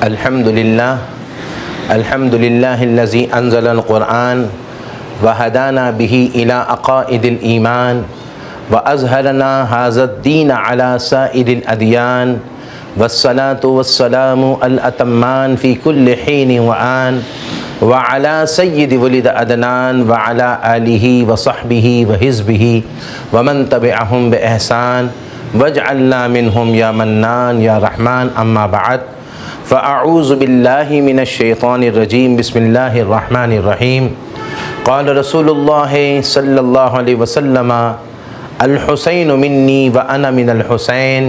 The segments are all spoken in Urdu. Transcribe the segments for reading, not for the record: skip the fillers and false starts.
الحمد لله الذي أنزل القرآن وهدانا به إلى عقائد الإيمان وأظهرنا هذا الدين على سائر الأديان والصلاة والسلام الأتمان في كل حين وآن وعلى سيد ولد عدنان وعلى آله وصحبه وحزبه ومن تبعهم بإحسان واجعلنا منهم يا منان يا رحمن. أما بعد فأعوذ بالله من الشيطان الرجيم. بسم الله الرحمن الرحيم. قال رسول الله صلى الله عليه وسلم الحسين مني وأنا من الحسين.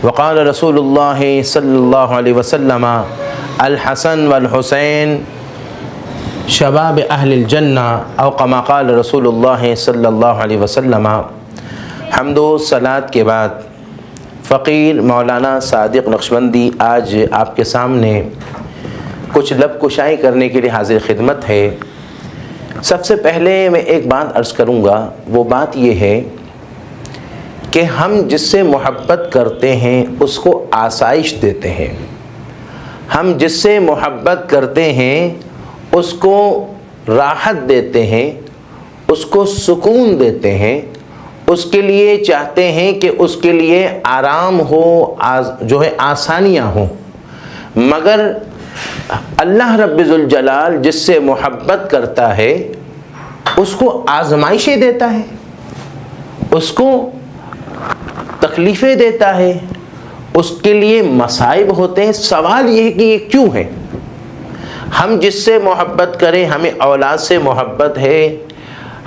وقال رسول الله صلى الله عليه وسلم الحسن والحسين شباب اہل الجنہ او کما قال رسول اللہ صلی اللہ علیہ وسلم. حمد و صلات کے بعد فقیر مولانا صادق نقشبندی آج آپ کے سامنے کچھ لب کشائی کرنے کے لیے حاضر خدمت ہے. سب سے پہلے میں ایک بات عرض کروں گا، وہ بات یہ ہے کہ ہم جس سے محبت کرتے ہیں اس کو آسائش دیتے ہیں. ہم جس سے محبت کرتے ہیں اس کو راحت دیتے ہیں، اس کو سکون دیتے ہیں، اس کے لیے چاہتے ہیں کہ اس کے لیے آرام ہو، جو ہے آسانیاں ہوں. مگر اللہ رب ذوالجلال جس سے محبت کرتا ہے اس کو آزمائشیں دیتا ہے، اس کو تکلیفیں دیتا ہے، اس کے لیے مصائب ہوتے ہیں. سوال یہ ہے کہ یہ کیوں ہے؟ ہم جس سے محبت کریں، ہمیں اولاد سے محبت ہے،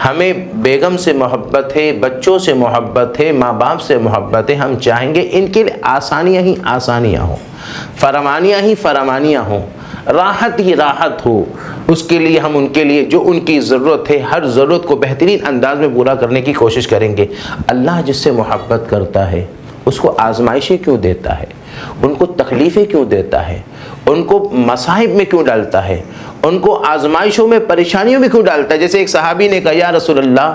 ہمیں بیگم سے محبت ہے، بچوں سے محبت ہے، ماں باپ سے محبت ہے. ہم چاہیں گے ان کے لیے آسانیاں ہی آسانیاں ہوں، فرمانیاں ہی فرمانیاں ہوں، راحت ہی راحت ہو. اس کے لیے ہم ان کے لیے جو ان کی ضرورت ہے ہر ضرورت کو بہترین انداز میں پورا کرنے کی کوشش کریں گے. اللہ جس سے محبت کرتا ہے اس کو آزمائشیں کیوں دیتا ہے، ان کو تکلیفیں کیوں دیتا ہے، ان کو مصائب میں کیوں ڈالتا ہے، ان کو آزمائشوں میں پریشانیوں میں کیوں ڈالتا ہے؟ جیسے ایک صحابی نے کہا یا رسول اللہ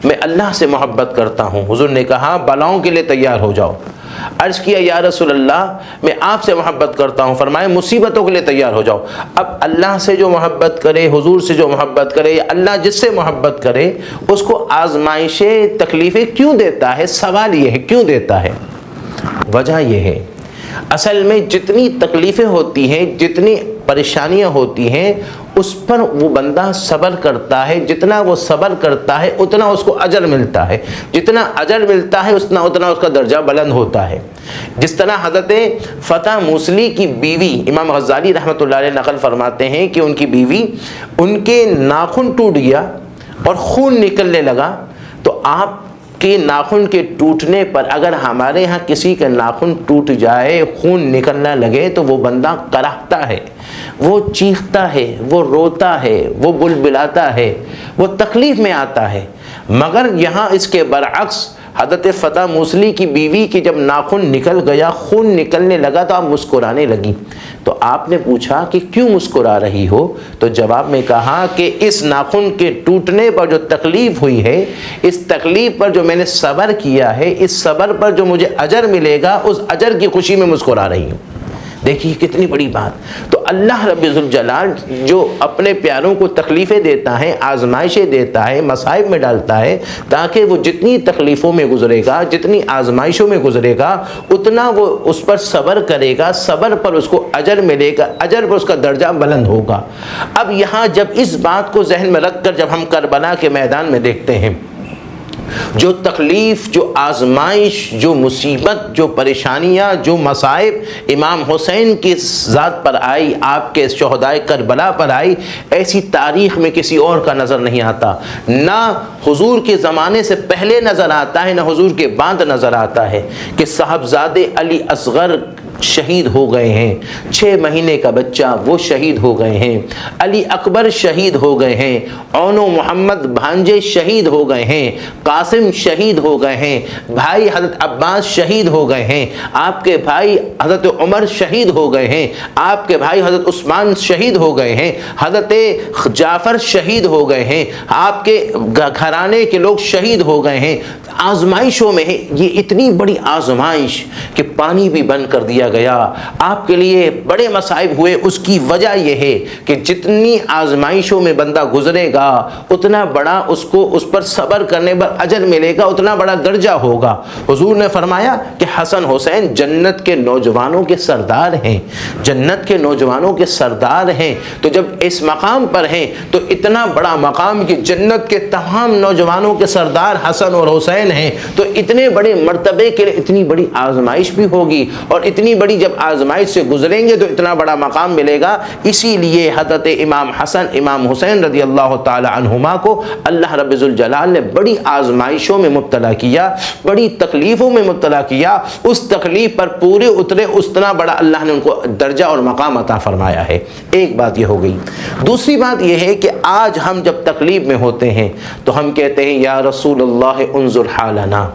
میں اللہ سے محبت کرتا ہوں. حضور نے کہا بلاؤں کے لیے تیار ہو جاؤ. عرض کیا یا رسول اللہ میں آپ سے محبت کرتا ہوں. فرمائے مصیبتوں کے لیے تیار ہو جاؤ. اب اللہ سے جو محبت کرے، حضور سے جو محبت کرے، یا اللہ جس سے محبت کرے اس کو آزمائشیں تکلیفیں کیوں دیتا ہے؟ سوال یہ ہے کیوں دیتا ہے؟ وجہ یہ ہے اصل میں جتنی تکلیفیں ہوتی ہیں، جتنی پریشانیاں ہوتی ہیں، اس پر وہ بندہ صبر کرتا ہے. جتنا وہ صبر کرتا ہے اتنا اس کو اجر ملتا ہے، جتنا اجر ملتا ہے اتنا اس کا درجہ بلند ہوتا ہے. جس طرح حضرت فتح موصلی کی بیوی امام غزالی رحمۃ اللہ علیہ نقل فرماتے ہیں کہ ان کی بیوی، ان کے ناخن ٹوٹ گیا اور خون نکلنے لگا. تو آپ کے ناخن کے ٹوٹنے پر اگر ہمارے ہاں کسی کا ناخن ٹوٹ جائے، خون نکلنے لگے، تو وہ بندہ کراہتا ہے، وہ چیختا ہے، وہ روتا ہے، وہ بلبلاتا ہے، وہ تکلیف میں آتا ہے. مگر یہاں اس کے برعکس حضرت فتح موصلی کی بیوی کی جب ناخن نکل گیا، خون نکلنے لگا تو آپ مسکرانے لگی. تو آپ نے پوچھا کہ کیوں مسکرا رہی ہو؟ تو جواب میں کہا کہ اس ناخن کے ٹوٹنے پر جو تکلیف ہوئی ہے، اس تکلیف پر جو میں نے صبر کیا ہے، اس صبر پر جو مجھے اجر ملے گا، اس اجر کی خوشی میں مسکرا رہی ہوں. دیکھیے کتنی بڑی بات. تو اللہ رب ذوالجلال جو اپنے پیاروں کو تکلیفیں دیتا ہے، آزمائشیں دیتا ہے، مصائب میں ڈالتا ہے، تاکہ وہ جتنی تکلیفوں میں گزرے گا، جتنی آزمائشوں میں گزرے گا، اتنا وہ اس پر صبر کرے گا، صبر پر اس کو اجر ملے گا، اجر پر اس کا درجہ بلند ہوگا. اب یہاں جب اس بات کو ذہن میں رکھ کر جب ہم کربلا کے میدان میں دیکھتے ہیں، جو تکلیف، جو آزمائش، جو مصیبت، جو پریشانیاں، جو مصائب امام حسین کی ذات پر آئی، آپ کے شہدائے کربلا پر آئی، ایسی تاریخ میں کسی اور کا نظر نہیں آتا. نہ حضور کے زمانے سے پہلے نظر آتا ہے، نہ حضور کے بعد نظر آتا ہے کہ صاحبزادے علی اصغر شہید ہو گئے ہیں، 6 مہینے کا بچہ وہ شہید ہو گئے ہیں، علی اکبر شہید ہو گئے ہیں، اون و محمد بھانجے شہید ہو گئے ہیں، قاسم شہید ہو گئے ہیں، بھائی حضرت عباس شہید ہو گئے ہیں، آپ کے بھائی حضرت عمر شہید ہو گئے ہیں، آپ کے بھائی حضرت عثمان شہید ہو گئے ہیں، حضرت جعفر شہید ہو گئے ہیں، آپ کے گھرانے کے لوگ شہید ہو گئے ہیں۔ آزمائشوں میں یہ اتنی بڑی آزمائش کہ پانی بھی بند کر دیا گیا، آپ کے لیے بڑے مصائب ہوئے، اس کی وجہ یہ ہے کہ جتنی آزمائشوں میں بندہ گزرے گا اتنا بڑا اس کو اس پر صبر کرنے پر اجر ملے گا، اتنا بڑا درجہ ہوگا۔ حضور نے فرمایا کہ حسن حسین جنت کے نوجوانوں کے سردار ہیں، جنت کے نوجوانوں کے سردار ہیں، تو جب اس مقام پر ہیں تو اتنا بڑا مقام کہ جنت کے تمام نوجوانوں کے سردار حسن اور حسین ہیں، تو اتنے بڑے مرتبے کے لیے اتنی بڑی آزمائش بھی ہوگی، اور اتنی بڑی جب آزمائش سے گزریں گے تو اتنا بڑا مقام ملے گا۔ اسی لیے حضرت امام حسن امام حسین رضی اللہ تعالی عنہما کو اللہ رب ذوالجلال نے بڑی آزمائشوں میں مبتلا کیا، بڑی تکلیفوں میں مبتلا کیا، اس تکلیف پر پورے اترے، اتنا بڑا اللہ نے ان کو درجہ اور مقام عطا فرمایا ہے۔ ایک بات یہ ہو گئی۔ دوسری بات یہ ہے کہ آج ہم جب تکلیف میں ہوتے ہیں تو ہم کہتے ہیں یا رسول اللہ انظر حالنا،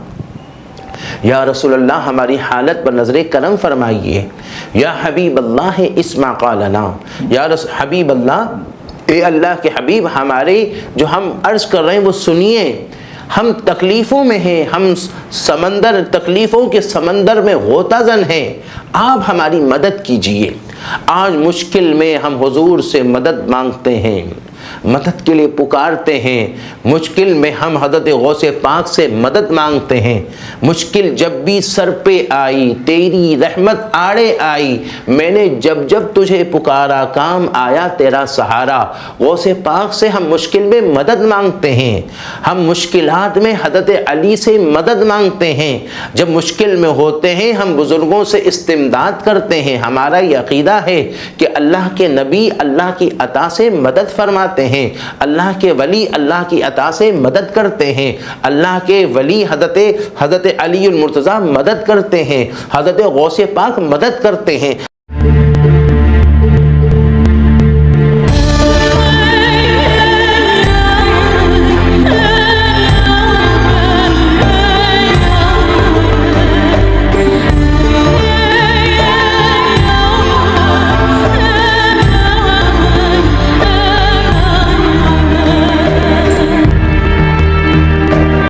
یا رسول اللہ ہماری حالت پر نظر کرم فرمائیے، یا حبیب اللہ اسمع قالنا، یا حبیب اللہ، اے اللہ کے حبیب ہمارے جو ہم عرض کر رہے ہیں وہ سنیے، ہم تکلیفوں میں ہیں، ہم تکلیفوں کے سمندر میں غوطہ زن ہیں، آپ ہماری مدد کیجئے۔ آج مشکل میں ہم حضور سے مدد مانگتے ہیں، مدد کے لیے پکارتے ہیں، مشکل میں ہم حضرت غوث پاک سے مدد مانگتے ہیں۔ مشکل جب بھی سر پہ آئی، تیری رحمت آڑے آئی، میں نے جب جب تجھے پکارا، کام آیا تیرا سہارا۔ غوث پاک سے ہم مشکل میں مدد مانگتے ہیں، ہم مشکلات میں حضرت علی سے مدد مانگتے ہیں، جب مشکل میں ہوتے ہیں ہم بزرگوں سے استمداد کرتے ہیں۔ ہمارا یہ عقیدہ ہے کہ اللہ کے نبی اللہ کی عطا سے مدد فرماتے ہیں، اللہ کے ولی اللہ کی عطا سے مدد کرتے ہیں، اللہ کے ولی حضرت علی المرتضیٰ مدد کرتے ہیں، حضرت غوث پاک مدد کرتے ہیں۔